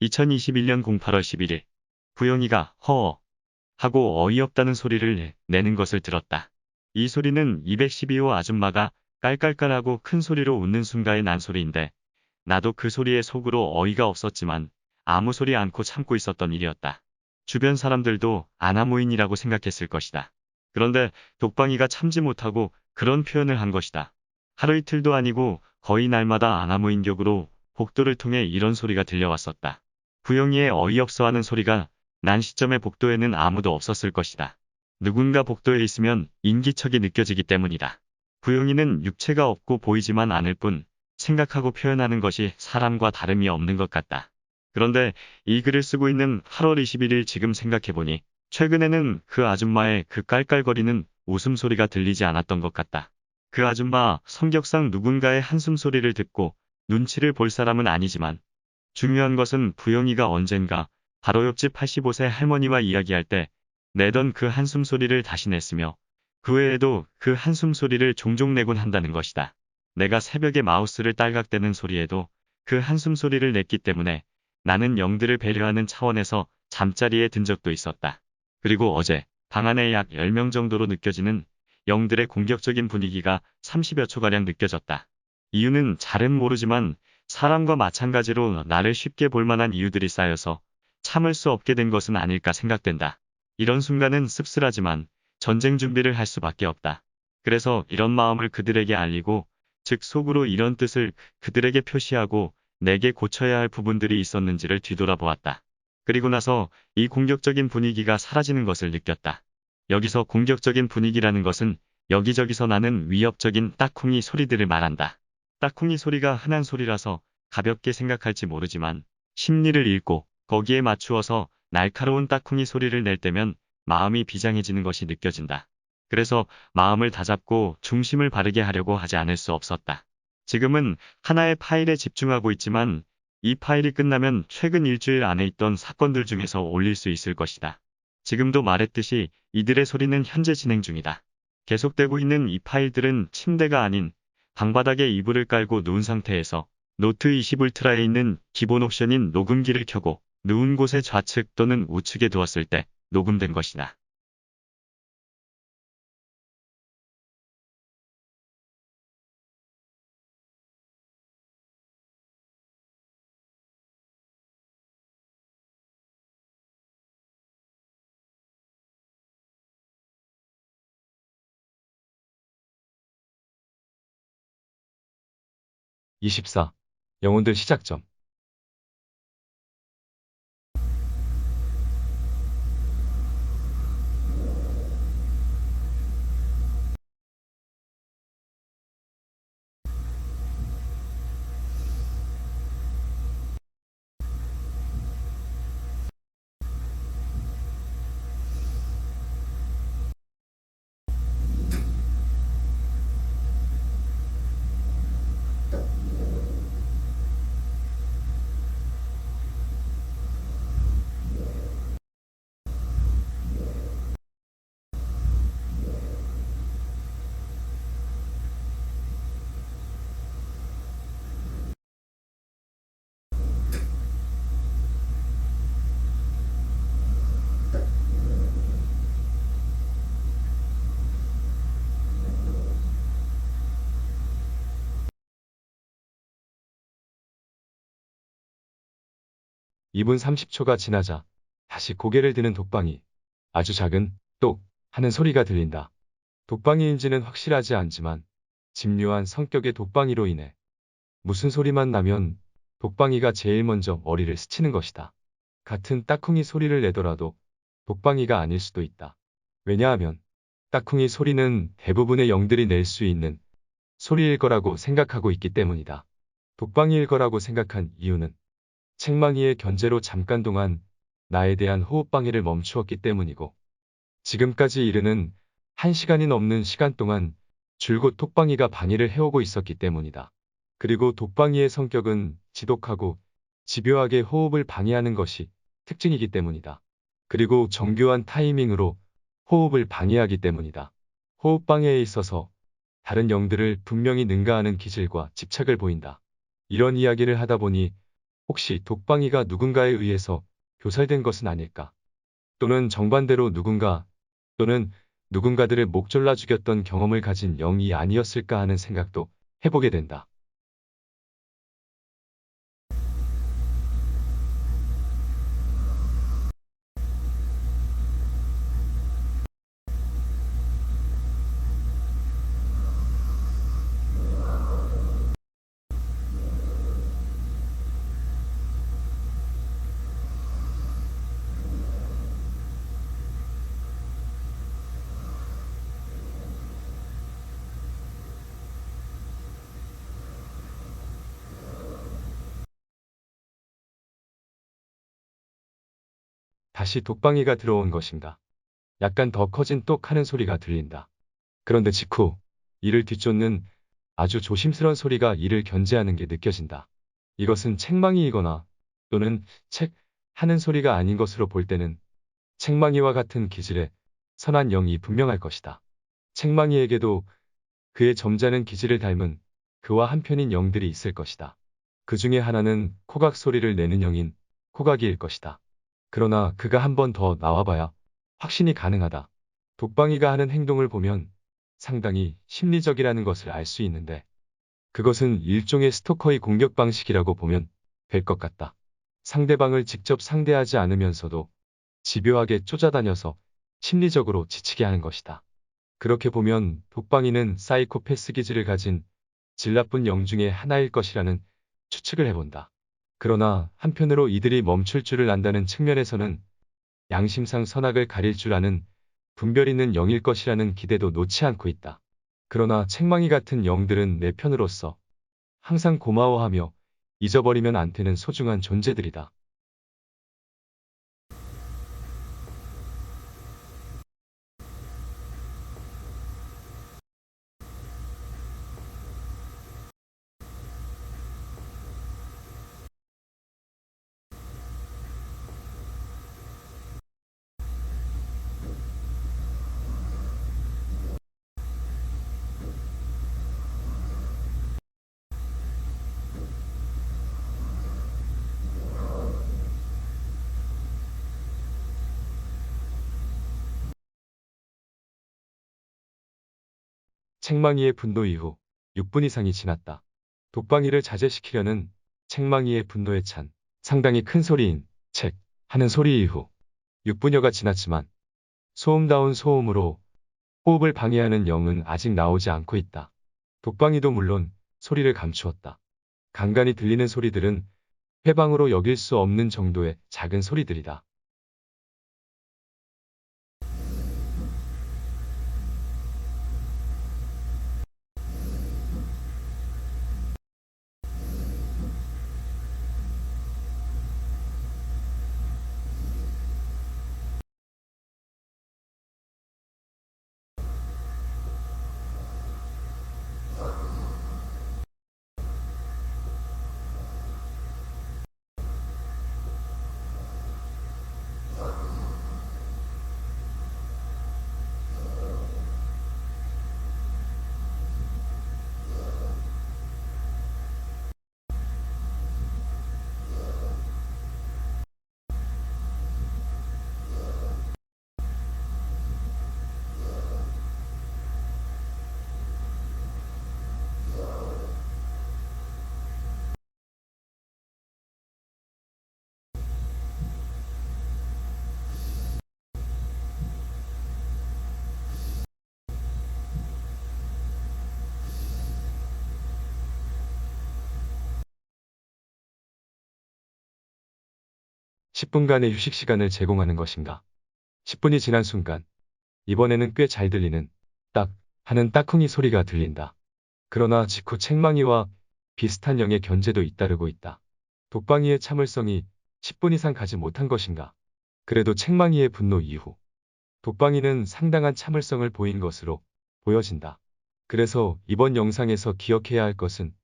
2021년 08월 11일, 부영이가 허어 하고 어이없다는 소리를 내는 것을 들었다. 이 소리는 212호 아줌마가 깔깔깔하고 큰 소리로 웃는 순간에 난 소리인데 나도 그 소리에 속으로 어이가 없었지만 아무 소리 않고 참고 있었던 일이었다. 주변 사람들도 아나무인이라고 생각했을 것이다. 그런데 독방이가 참지 못하고 그런 표현을 한 것이다. 하루 이틀도 아니고 거의 날마다 아나무인격으로 복도를 통해 이런 소리가 들려왔었다. 부영이의 어이없어하는 소리가 난 시점의 복도에는 아무도 없었을 것이다. 누군가 복도에 있으면 인기척이 느껴지기 때문이다. 부영이는 육체가 없고 보이지만 않을 뿐 생각하고 표현하는 것이 사람과 다름이 없는 것 같다. 그런데 이 글을 쓰고 있는 8월 21일 지금 생각해보니 최근에는 그 아줌마의 그 깔깔거리는 웃음소리가 들리지 않았던 것 같다. 그 아줌마 성격상 누군가의 한숨 소리를 듣고 눈치를 볼 사람은 아니지만 중요한 것은 부영이가 언젠가 바로 옆집 85세 할머니와 이야기할 때 내던 그 한숨 소리를 다시 냈으며 그 외에도 그 한숨 소리를 종종 내곤 한다는 것이다. 내가 새벽에 마우스를 딸각대는 소리에도 그 한숨 소리를 냈기 때문에 나는 영들을 배려하는 차원에서 잠자리에 든 적도 있었다. 그리고 어제 방 안에 약 10명 정도로 느껴지는 영들의 공격적인 분위기가 30여 초가량 느껴졌다. 이유는 잘은 모르지만 사람과 마찬가지로 나를 쉽게 볼 만한 이유들이 쌓여서 참을 수 없게 된 것은 아닐까 생각된다. 이런 순간은 씁쓸하지만 전쟁 준비를 할 수밖에 없다. 그래서 이런 마음을 그들에게 알리고, 즉 속으로 이런 뜻을 그들에게 표시하고 내게 고쳐야 할 부분들이 있었는지를 뒤돌아보았다. 그리고 나서 이 공격적인 분위기가 사라지는 것을 느꼈다. 여기서 공격적인 분위기라는 것은 여기저기서 나는 위협적인 딱콩이 소리들을 말한다. 딱콩이 소리가 흔한 소리라서 가볍게 생각할지 모르지만 심리를 읽고 거기에 맞추어서 날카로운 딱콩이 소리를 낼 때면 마음이 비장해지는 것이 느껴진다. 그래서 마음을 다잡고 중심을 바르게 하려고 하지 않을 수 없었다. 지금은 하나의 파일에 집중하고 있지만 이 파일이 끝나면 최근 일주일 안에 있던 사건들 중에서 올릴 수 있을 것이다. 지금도 말했듯이 이들의 소리는 현재 진행 중이다. 계속되고 있는 이 파일들은 침대가 아닌 방바닥에 이불을 깔고 누운 상태에서 노트 20 울트라에 있는 기본 옵션인 녹음기를 켜고 누운 곳의 좌측 또는 우측에 두었을 때 녹음된 것이다. (24) 영혼들 시작점. (2분 30초가) 지나자 다시 고개를 드는 독방이. 아주 작은 똑 하는 소리가 들린다. 독방이인지는 확실하지 않지만 집요한 성격의 독방이로 인해 무슨 소리만 나면 독방이가 제일 먼저 머리를 스치는 것이다. 같은 딱콩이 소리를 내더라도 독방이가 아닐 수도 있다. 왜냐하면 딱콩이 소리는 대부분의 영들이 낼 수 있는 소리일 거라고 생각하고 있기 때문이다. 독방이일 거라고 생각한 이유는 책망이의 견제로 잠깐 동안 나에 대한 호흡방해를 멈추었기 때문이고, 지금까지 이르는 1시간이 넘는 시간 동안 줄곧 독방이가 방해를 해오고 있었기 때문이다. 그리고 독방이의 성격은 지독하고 집요하게 호흡을 방해하는 것이 특징이기 때문이다. 그리고 정교한 타이밍으로 호흡을 방해하기 때문이다. 호흡 방해에 있어서 다른 영들을 분명히 능가하는 기질과 집착을 보인다. 이런 이야기를 하다 보니 혹시 독방이가 누군가에 의해서 교살된 것은 아닐까? 또는 정반대로 또는 누군가들을 목 졸라 죽였던 경험을 가진 영이 아니었을까 하는 생각도 해보게 된다. 다시 독방이가 들어온 것인가? 약간 더 커진 똑 하는 소리가 들린다. 그런데 직후 이를 뒤쫓는 아주 조심스런 소리가 이를 견제하는 게 느껴진다. 이것은 책망이이거나 또는 책 하는 소리가 아닌 것으로 볼 때는 책망이와 같은 기질의 선한 영이 분명할 것이다. 책망이에게도 그의 점잖은 기질을 닮은 그와 한편인 영들이 있을 것이다. 그 중에 하나는 코각 소리를 내는 영인 코각이일 것이다. 그러나 그가 한 번 더 나와봐야 확신이 가능하다. 독방이가 하는 행동을 보면 상당히 심리적이라는 것을 알 수 있는데 그것은 일종의 스토커의 공격 방식이라고 보면 될 것 같다. 상대방을 직접 상대하지 않으면서도 집요하게 쫓아다녀서 심리적으로 지치게 하는 것이다. 그렇게 보면 독방이는 사이코패스 기질을 가진 질 나쁜 영 중의 하나일 것이라는 추측을 해본다. 그러나 한편으로 이들이 멈출 줄을 안다는 측면에서는 양심상 선악을 가릴 줄 아는 분별 있는 영일 것이라는 기대도 놓지 않고 있다. 그러나 책망이 같은 영들은 내 편으로서 항상 고마워하며 잊어버리면 안 되는 소중한 존재들이다. 책망이의 분노 이후 6분 이상이 지났다. 독방이를 자제시키려는 책망이의 분노에 찬 상당히 큰 소리인 책 하는 소리 이후 6분여가 지났지만 소음다운 소음으로 호흡을 방해하는 영은 아직 나오지 않고 있다. 독방이도 물론 소리를 감추었다. 간간히 들리는 소리들은 회방으로 여길 수 없는 정도의 작은 소리들이다. 10분간의 휴식 시간을 제공하는 것인가? 10분이 지난 순간 이번에는 꽤 잘 들리는 딱 하는 딱쿵이 소리가 들린다. 그러나 직후 책망이와 비슷한 영의 견제도 잇따르고 있다. 독방이의 참을성이 10분 이상 가지 못한 것인가? 그래도 책망이의 분노 이후 독방이는 상당한 참을성을 보인 것으로 보여진다. 그래서 이번 영상에서 기억해야 할 것은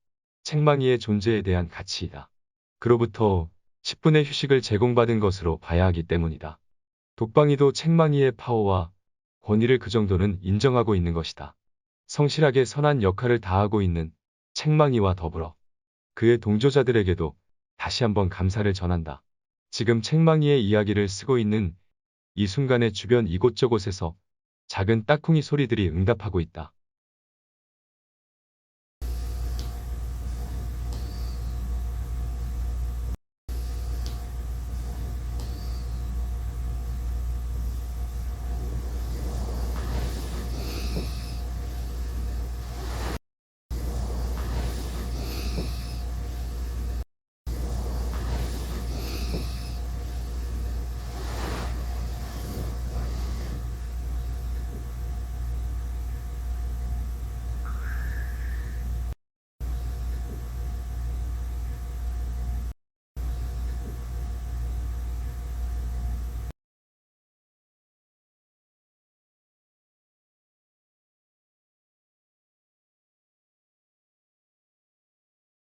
책망이의 존재에 대한 가치이다. 그로부터 10분의 휴식을 제공받은 것으로 봐야 하기 때문이다. 독방이도 책망이의 파워와 권위를 그 정도는 인정하고 있는 것이다. 성실하게 선한 역할을 다하고 있는 책망이와 더불어 그의 동조자들에게도 다시 한번 감사를 전한다. 지금 책망이의 이야기를 쓰고 있는 이 순간에 주변 이곳저곳에서 작은 딱쿵이 소리들이 응답하고 있다.